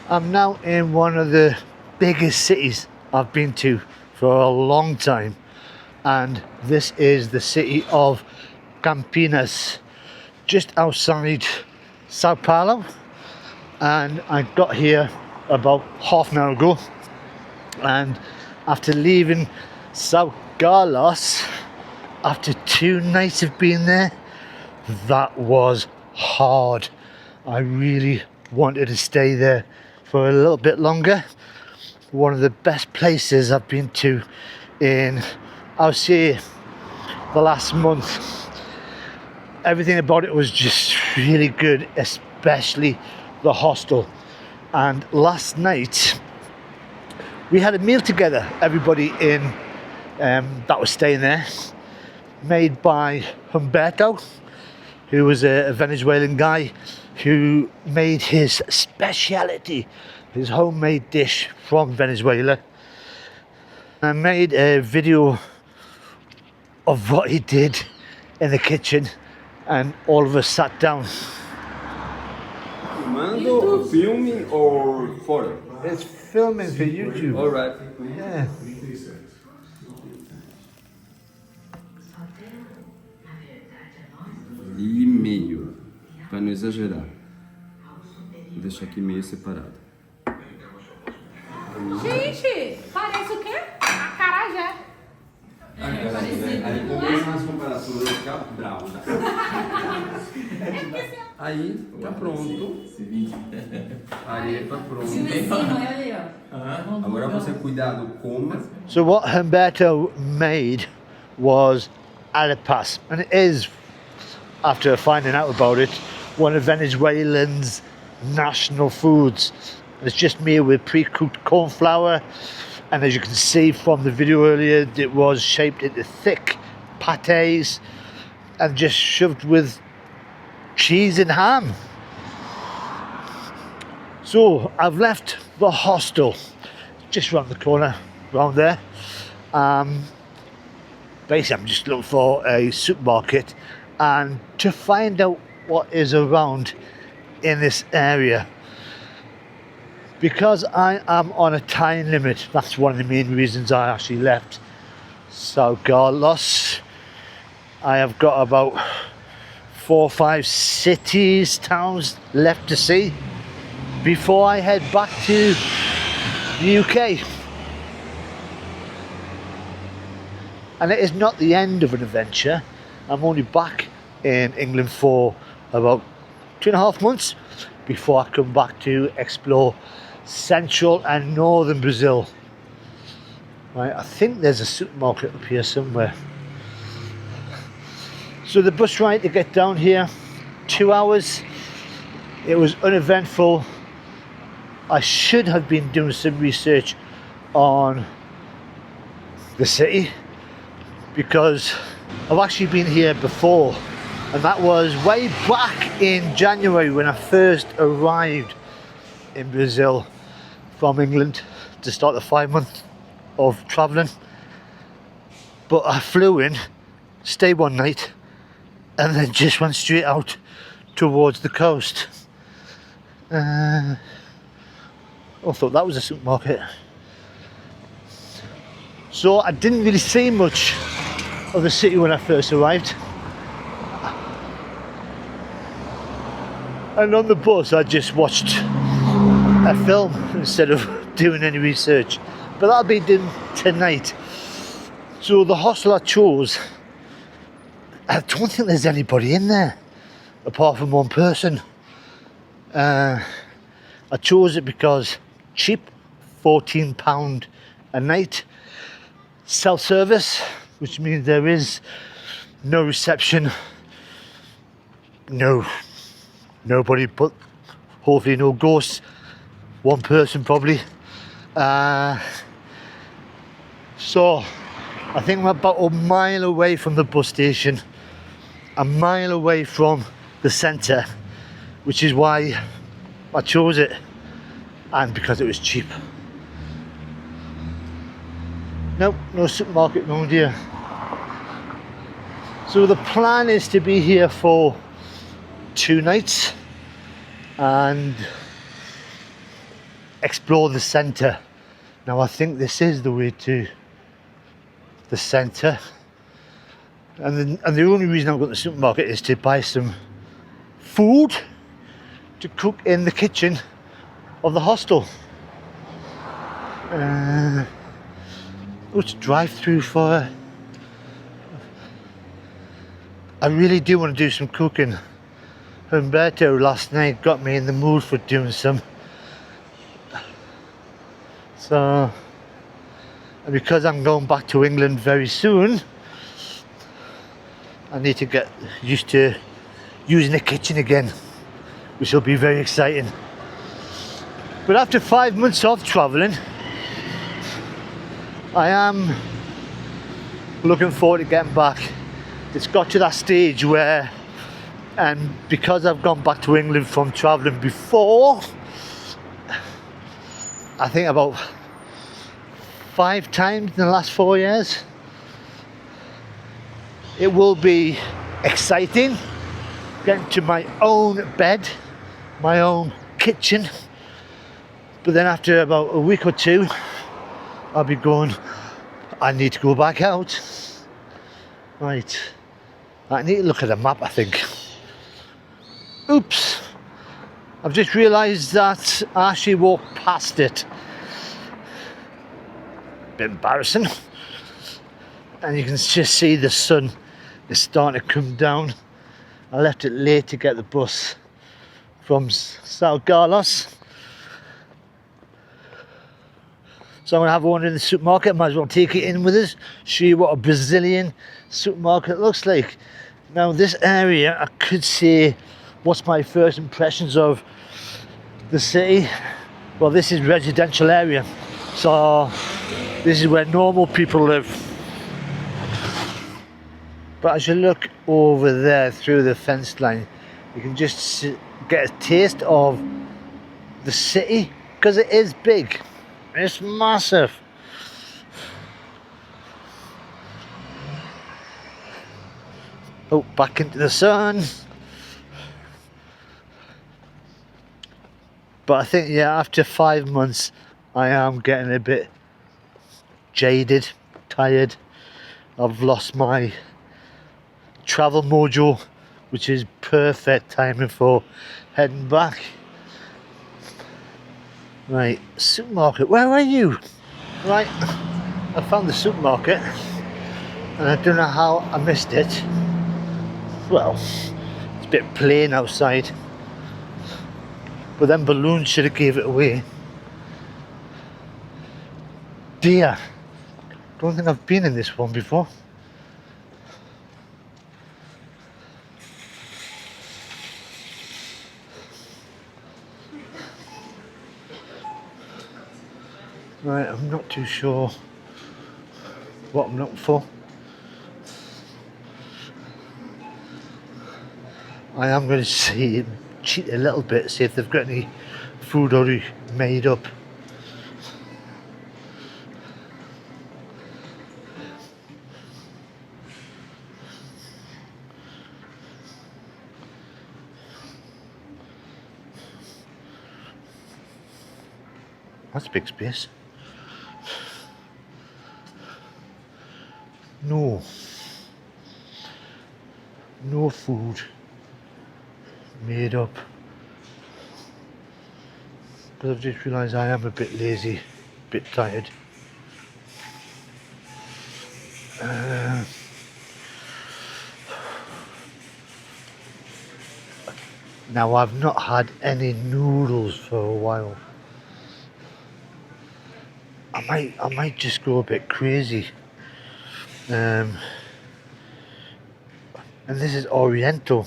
I'm now in one of the biggest cities I've been to for a long time, and this is the city of Campinas, just outside São Paulo. And I got here about half an hour ago, and after leaving São Carlos, after 2 nights of being there, that was hard. I really wanted to stay there for a little bit longer. One of the best places I've been to in, I would say, the last month. Everything about it was just really good, especially the hostel. And last night we had a meal together, everybody in that was staying there, made by Humberto, who was a Venezuelan guy who made his speciality, his homemade dish from Venezuela. I made a video of what he did in the kitchen, and all of us sat down. Filmando, filming or photo? It's filming for YouTube. All right. Yeah. E meio, para não exagerar. Vou deixar aqui meio separado. Gente, parece o quê? Acarajé. Aí começam as comparações, eu ficar bravo. Aí tá pronto. Aí tá pronto. Agora você cuidado, coma. So what Humberto made was arepas, and it is, after finding out about it, one of Venezuelans' national foods. It's just made with pre-cooked corn flour, and as you can see from the video earlier, it was shaped into thick pates and just shoved with cheese and ham. So I've left the hostel just around the corner, around there. Basically I'm just looking for a supermarket and to find out what is around in this area, because I am on a time limit. That's one of the main reasons I actually left São Carlos. I have got about 4 or 5 cities, towns left to see before I head back to the UK. And it is not the end of an adventure. I'm only back in England for about 2.5 months before I come back to explore central and northern Brazil. Right, I think there's a supermarket up here somewhere. So the bus ride to get down here, 2 hours. It was uneventful. I should have been doing some research on the city, because I've actually been here before, and that was way back in January when I first arrived in Brazil from England to start the 5 months of travelling. But I flew in, stayed one night, and then just went straight out towards the coast. I thought that was a supermarket. So I didn't really see much of the city when I first arrived. And on the bus I just watched a film instead of doing any research. But that'll be done tonight. So the hostel I chose, I don't think there's anybody in there apart from one person. I chose it because cheap, £14 a night, self-service, which means there is no reception, nobody, but hopefully no ghosts, one person probably. So I think I'm about a mile away from the bus station, a mile away from the centre, which is why I chose it, and because it was cheap. Nope, no supermarket around here. So the plan is to be here for 2 nights, and explore the centre. Now I think this is the way to the centre, and the only reason I'm going to the supermarket is to buy some food to cook in the kitchen of the hostel. Let's drive through for. I really do want to do some cooking. Humberto last night got me in the mood for doing some. So, and because I'm going back to England very soon, I need to get used to using the kitchen again, which will be very exciting. But after 5 months of travelling, I am looking forward to getting back. It's got to that stage where, and because I've gone back to England from travelling before, I think about 5 times in the last 4 years, it will be exciting getting to my own bed, my own kitchen. But then after about a week or two, I'll be going, I need to go back out. Right, I need to look at the map, I think. Oops, I've just realised that I actually walked past it. Bit embarrassing. And you can just see the sun is starting to come down. I left it late to get the bus from São Carlos. So I'm going to have one in the supermarket, might as well take it in with us, show you what a Brazilian supermarket looks like. Now this area, I could say, what's my first impressions of the city? Well, this is residential area, so this is where normal people live. But as you look over there through the fence line, you can just get a taste of the city, because it is big. It's massive. Oh, back into the sun. But I think, yeah, after 5 months, I am getting a bit jaded, tired. I've lost my travel mojo, which is perfect timing for heading back. Right, supermarket, where are you? Right, I found the supermarket and I don't know how I missed it. Well, it's a bit plain outside, but then balloons should have gave it away. Dear, don't think I've been in this one before. Right, I'm not too sure what I'm looking for. I am going to cheat a little bit, see if they've got any food already made up. That's a big space. No food made up. But I've just realised I am a bit lazy, a bit tired. Now I've not had any noodles for a while. I might just go a bit crazy. And this is Oriental.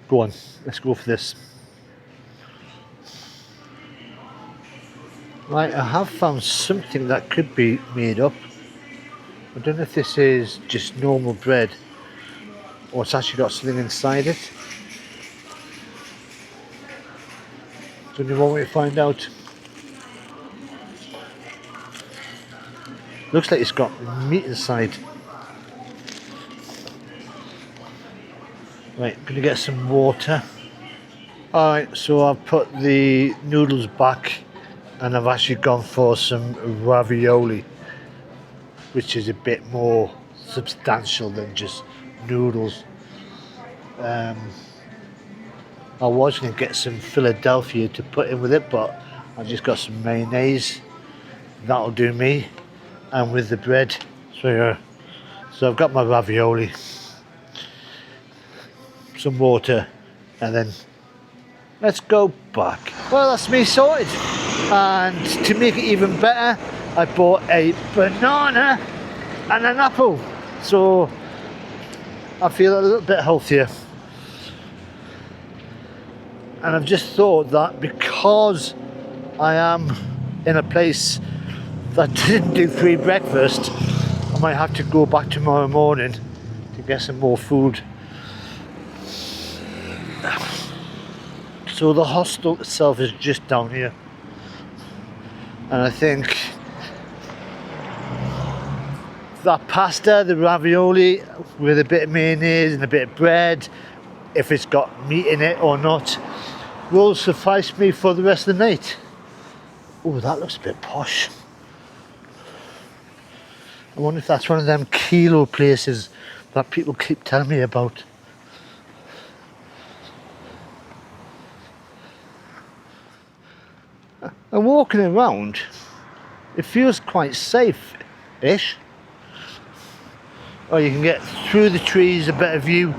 Go on, let's go for this. Right, I have found something that could be made up. I don't know if this is just normal bread or it's actually got something inside it. Don't you want me to find out? Looks like it's got meat inside. Right, I'm gonna get some water. Alright, so I've put the noodles back and I've actually gone for some ravioli, which is a bit more substantial than just noodles. I was going to get some Philadelphia to put in with it, but I've just got some mayonnaise. That'll do me. And with the bread. So yeah. So I've got my ravioli, some water, and then let's go back. Well, that's me sorted. And to make it even better, I bought a banana and an apple. So I feel a little bit healthier. And I've just thought that because I am in a place that didn't do free breakfast, I might have to go back tomorrow morning to get some more food. So the hostel itself is just down here, and I think that pasta, the ravioli with a bit of mayonnaise and a bit of bread, if it's got meat in it or not, will suffice me for the rest of the night. Oh, that looks a bit posh. I wonder if that's one of them kilo places that people keep telling me about. And walking around, it feels quite safe-ish. Or you can get through the trees, a better view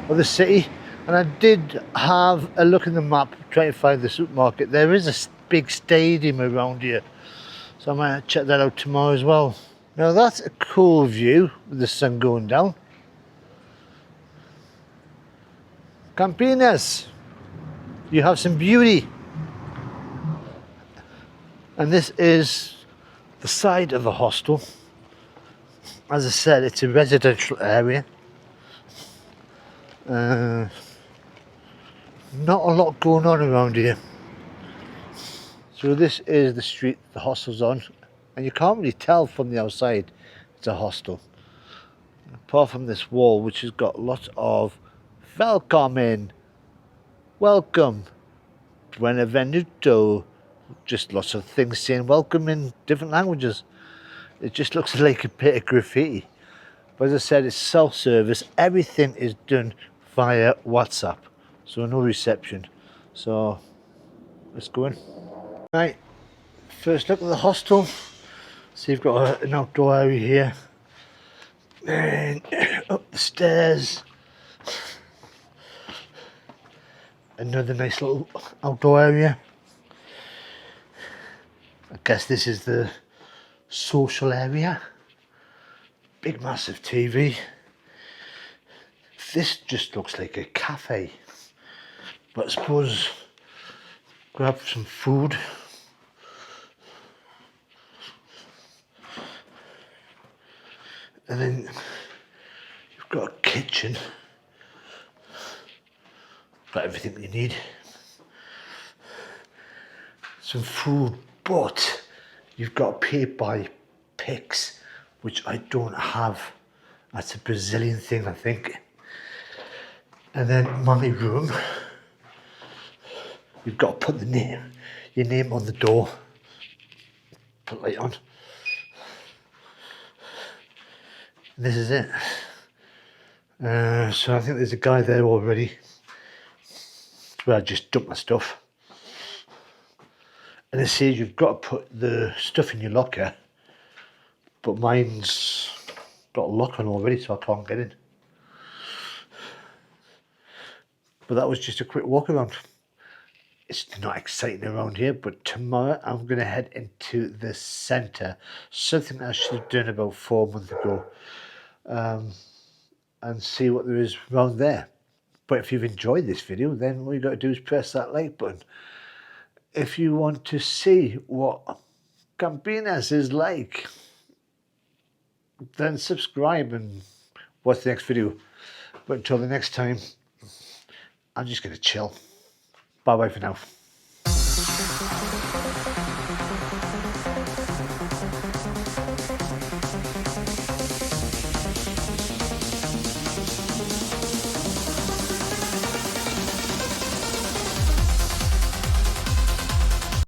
of the city. And I did have a look in the map trying to find the supermarket. There is a big stadium around here, so I might check that out tomorrow as well. Now that's a cool view with the sun going down. Campinas, you have some beauty. And this is the side of the hostel. As I said, it's a residential area. Not a lot going on around here. So this is the street the hostel's on, and you can't really tell from the outside it's a hostel. Apart from this wall, which has got lots of "Welcome, welcome, Benvenuto," just lots of things saying welcome in different languages. It just looks like a bit of graffiti. But as I said, it's self-service. Everything is done via WhatsApp, so no reception. So let's go in. Right, first look at the hostel. So you've got an outdoor area here, and up the stairs, another nice little outdoor area. I guess this is the social area. Big massive TV. This just looks like a cafe, but I suppose grab some food. And then you've got a kitchen, got everything you need. Some food, but you've got to pay by Pix, which I don't have. That's a Brazilian thing, I think. And then my room, you've got to put your name on the door. Put light on. And this is it. So I think there's a guy there already. It's where I just dump my stuff. And it says you've got to put the stuff in your locker, but mine's got a lock on already, so I can't get in. But that was just a quick walk around. It's not exciting around here, but tomorrow I'm going to head into the centre, something I should have done about 4 months ago, and see what there is around there. But if you've enjoyed this video, then all you've got to do is press that like button. If you want to see what Campinas is like, then subscribe and watch the next video. But until the next time, I'm just going to chill. Bye bye for now.